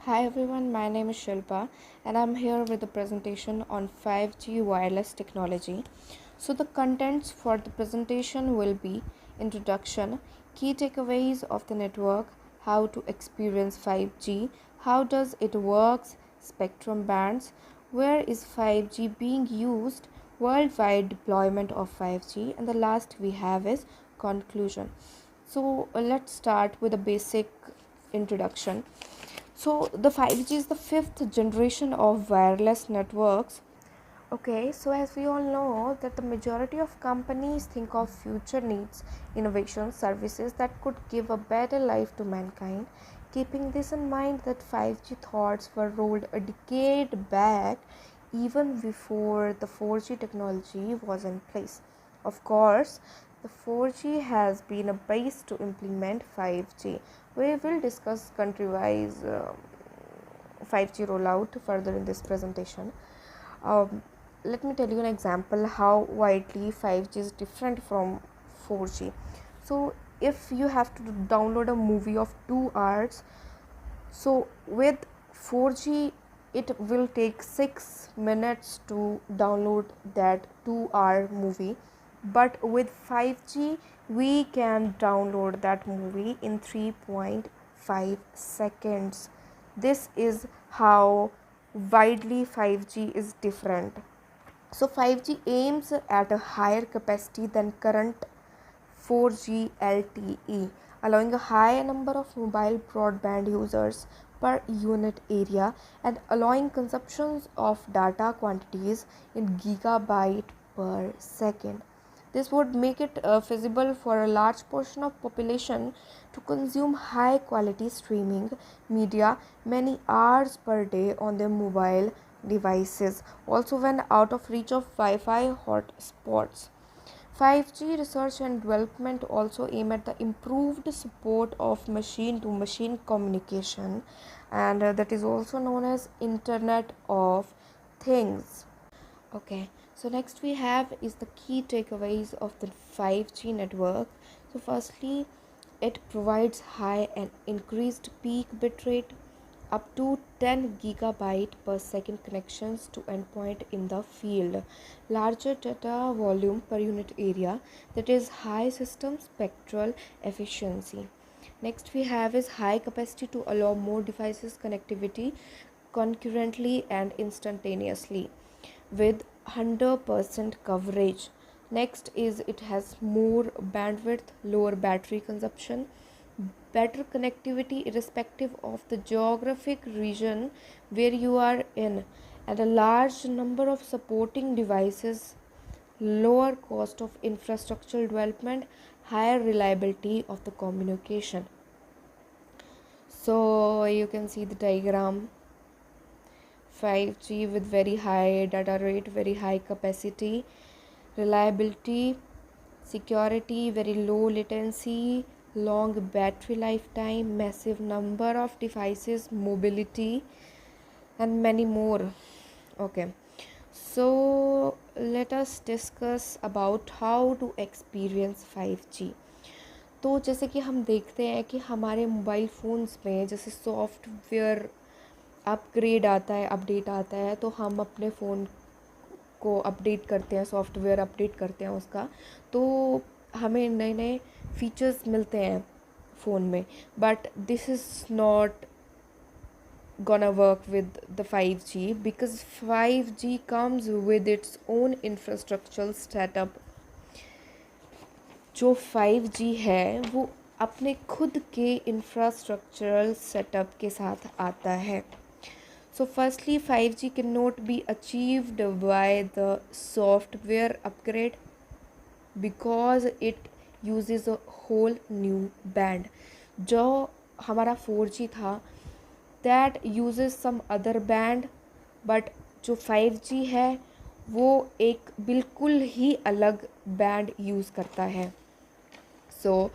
Hi everyone, my name is Shilpa and I'm here with a presentation on 5G wireless technology. So the contents for the presentation will be introduction, key takeaways of the network, how to experience 5G, how does it works, spectrum bands, where is 5G being used, worldwide deployment of 5G, and the last we have is conclusion. So let's start with a basic introduction. So the 5G is the fifth generation of wireless networks. Okay, so as we all know that the majority of companies think of future needs, innovation, services that could give a better life to mankind. Keeping this in mind that 5G thoughts were rolled a decade back even before the 4G technology was in place. Of course, the 4G has been a base to implement 5G. We will discuss country-wise 5G rollout further in this presentation. Um, Let me tell you an example how widely 5G is different from 4G. So, if you have to download a movie of 2 hours, so with 4G it will take 6 minutes to download that 2-hour movie, but with 5G we can download that movie in 3.5 seconds. This is how widely 5G is different. So 5G aims at a higher capacity than current 4G LTE, allowing a higher number of mobile broadband users per unit area and allowing consumptions of data quantities in gigabyte per second. This would make it feasible for a large portion of population to consume high quality streaming media many hours per day on their mobile devices, also when out of reach of Wi-Fi hotspots. 5G research and development also aim at the improved support of machine to machine communication, and that is also known as Internet of Things. Okay, so next we have is the key takeaways of the 5G network. So firstly, it provides high and increased peak bitrate up to 10 gigabyte per second connections to endpoint in the field, larger data volume per unit area, that is high system spectral efficiency. Next we have is high capacity to allow more devices connectivity concurrently and instantaneously with 100% coverage. Next is it has more bandwidth, lower battery consumption, better connectivity irrespective of the geographic region where you are in, and a large number of supporting devices, lower cost of infrastructure development, higher reliability of the communication. So you can see the diagram. 5G with very high data rate, very high capacity, reliability, security, very low latency, long battery lifetime, massive number of devices, mobility, and many more. Okay, so let us discuss about how to experience 5G. तो जैसे कि हम देखते हैं कि हमारे mobile phones में जैसे सॉफ्टवेयर अपग्रेड आता है, अपडेट आता है, तो हम अपने फ़ोन को अपडेट करते हैं, सॉफ्टवेयर अपडेट करते हैं उसका, तो हमें नए नए फीचर्स मिलते हैं फ़ोन में. But this is not gonna work with the 5G because 5G comes with its own infrastructural setup. जो 5G है वो अपने खुद के इंफ्रास्ट्रक्चरल सेटअप के साथ आता है. So firstly, 5G cannot be achieved by the software upgrade because it uses a whole new band. जो हमारा 4G था that uses some other band, but जो 5G है वो एक बिल्कुल ही अलग बैंड यूज़ करता है. So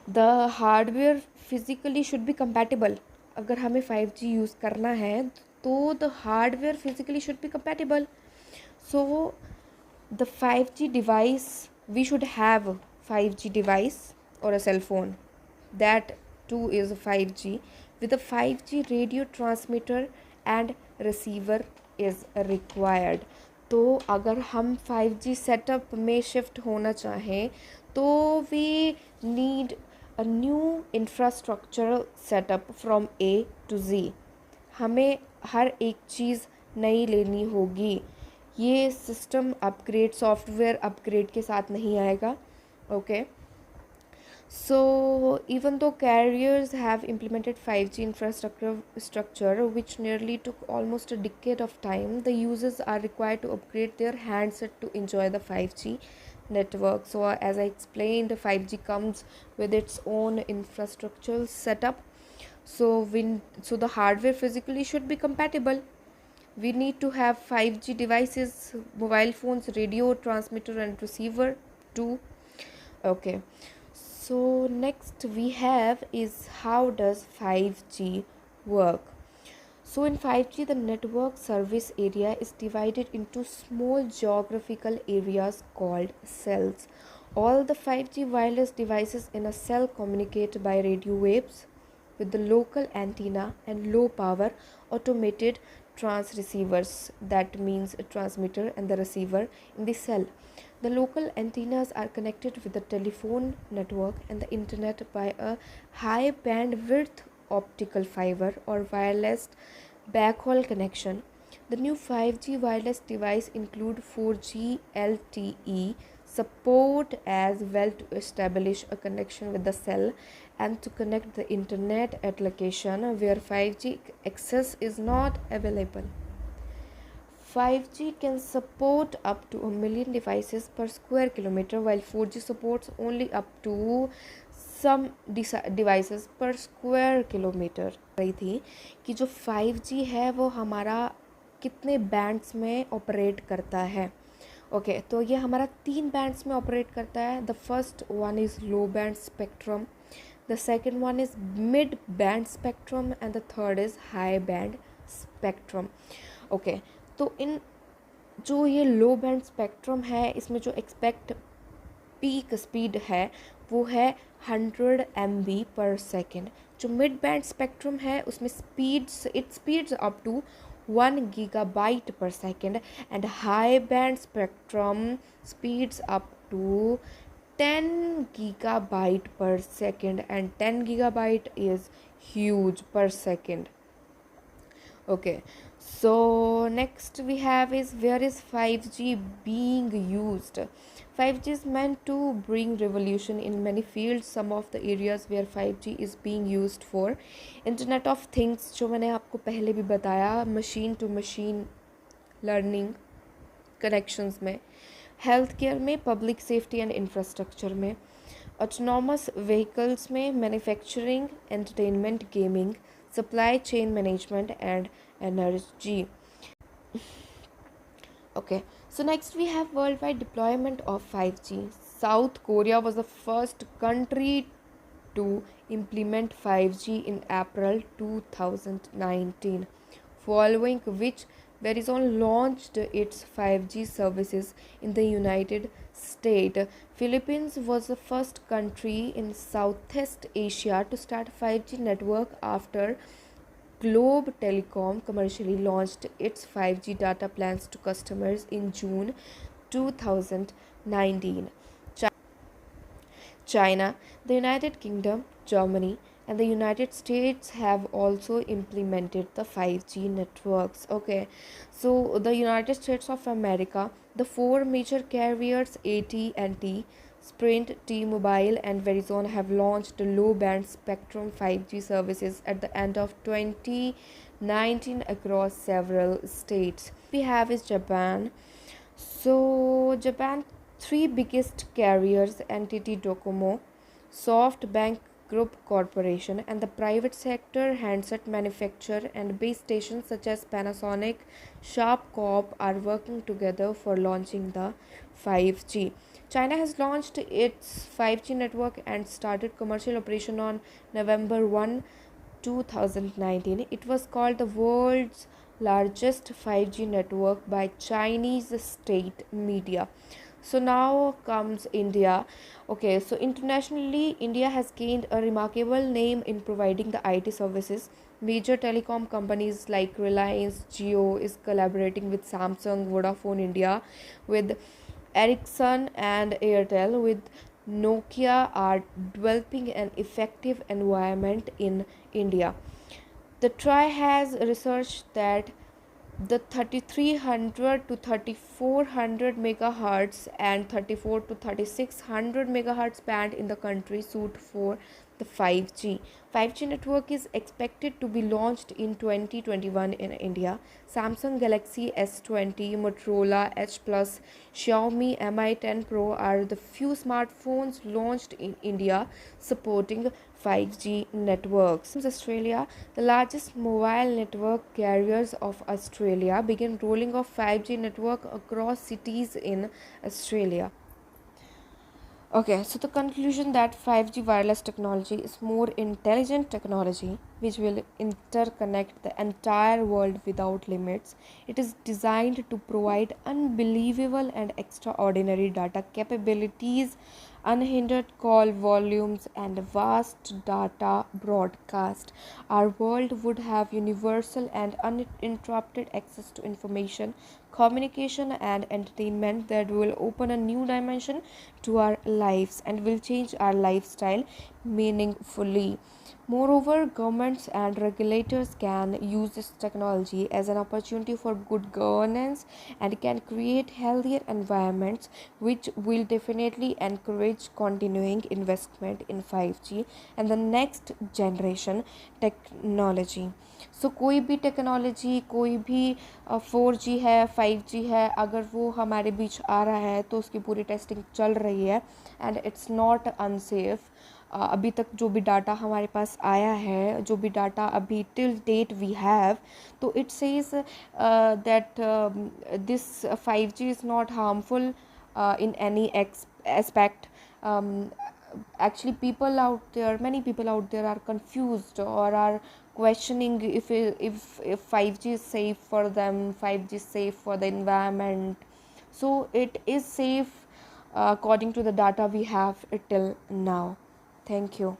the hardware physically should be compatible. अगर हमें 5G यूज़ करना है तो the hardware physically should be compatible. So the 5G device, we should have 5G device or a cell phone that 2 is 5G. With a 5G radio transmitter and receiver is required. तो अगर हम 5G setup में shift होना चाहें तो we need a new infrastructural setup from A to Z. हमें हर एक चीज़ नई लेनी होगी. ये सिस्टम अपग्रेड, सॉफ्टवेयर अपग्रेड के साथ नहीं आएगा. Okay. So even though carriers have implemented 5G infrastructure, which nearly took almost a decade of time, the users are required to upgrade their handset to enjoy the 5G network. So as I explained, 5G comes with its own infrastructural setup. So the hardware physically should be compatible. We need to have 5G devices, mobile phones, radio transmitter and receiver too. Okay. So next we have is how does 5G work. So in 5G, the network service area is divided into small geographical areas called cells. All the 5G wireless devices in a cell communicate by radio waves with the local antenna and low power automated transceivers, that means a transmitter and the receiver in the cell. The local antennas are connected with the telephone network and the internet by a high bandwidth optical fiber or wireless backhaul connection. The new 5G wireless device include 4G LTE support as well to establish a connection with the cell and to connect the internet at location where 5G access is not available. 5G can support up to 1 million devices per square kilometer, while 4G supports only up to some devices per square kilometer. रही थी कि जो 5G है वो हमारा कितने bands में operate करता है. ओके, तो ये हमारा 3 बैंड्स में ऑपरेट करता है. The first one is low band spectrum, the second one is mid band spectrum and the third is high band spectrum. Okay, तो इन जो ये लो बैंड स्पेक्ट्रम है इसमें जो एक्सपेक्ट पीक स्पीड है वो है 100 MB पर सेकेंड. जो मिड बैंड स्पेक्ट्रम है उसमें speeds up to 1 GB per second and high band spectrum speeds up to 10 GB per second, and 10 GB is huge per second. Okay, so next we have is where is 5G being used. 5G is meant to bring revolution in many fields. Some of the areas where 5G is being used for Internet of Things, जो मैंने आपको पहले भी बताया, machine to machine learning connections में, health care में, public safety and infrastructure में, autonomous vehicles में, manufacturing, entertainment, gaming, supply chain management and energy. Okay, so next we have worldwide deployment of 5G. South Korea was the first country to implement 5G in April 2019, following which Verizon launched its 5G services in the United States. Philippines was the first country in Southeast Asia to start 5G network after Globe Telecom commercially launched its 5G data plans to customers in June 2019. China, the United Kingdom, Germany, and the United States have also implemented the 5G networks. Okay, so the United States of America, the 4 major carriers AT&T, Sprint, T-Mobile, and Verizon have launched low-band spectrum 5G services at the end of 2019 across several states. We have is Japan. So Japan, 3 biggest carriers, NTT Docomo, SoftBank Group Corporation, and the private sector handset manufacturer and base stations such as Panasonic, Sharp Corp are working together for launching the 5G. China has launched its 5G network and started commercial operation on November 1, 2019. It was called the world's largest 5G network by Chinese state media. So now comes India. Okay, so internationally, India has gained a remarkable name in providing the IT services. Major telecom companies like Reliance Jio is collaborating with Samsung, Vodafone India, with Ericsson and Airtel, with Nokia are developing an effective environment in India. The TRI has researched that the 3300 to 3400 megahertz and 34 to 3600 megahertz band in the country suit for the 5G. 5G network is expected to be launched in 2021 in India. Samsung Galaxy S20, Motorola H Plus, Xiaomi Mi 10 Pro are the few smartphones launched in India supporting 5G networks. Australia, the largest mobile network carriers of Australia, began rolling out 5G network across cities in Australia. Okay, so the conclusion that 5G wireless technology is more intelligent technology which will interconnect the entire world without limits. It is designed to provide unbelievable and extraordinary data capabilities, unhindered call volumes, and vast data broadcast. Our world would have universal and uninterrupted access to information, communication, and entertainment that will open a new dimension to our lives and will change our lifestyle meaningfully. Moreover, governments and regulators can use this technology as an opportunity for good governance and can create healthier environments, which will definitely encourage continuing investment in 5G and the next generation technology. सो कोई भी technology, कोई भी 4G है, 5G है, अगर वो हमारे बीच आ रहा है तो उसकी पूरी टेस्टिंग चल रही है एंड इट्स नॉट अनसेफ. अभी तक जो भी डाटा हमारे पास आया है, जो भी डाटा अभी टिल डेट वी हैव, तो it says that this 5G is not harmful in any aspect. Actually, many people out there are confused or are questioning if 5G is safe for them, 5G is safe for the environment. So it is safe according to the data we have till now. Thank you.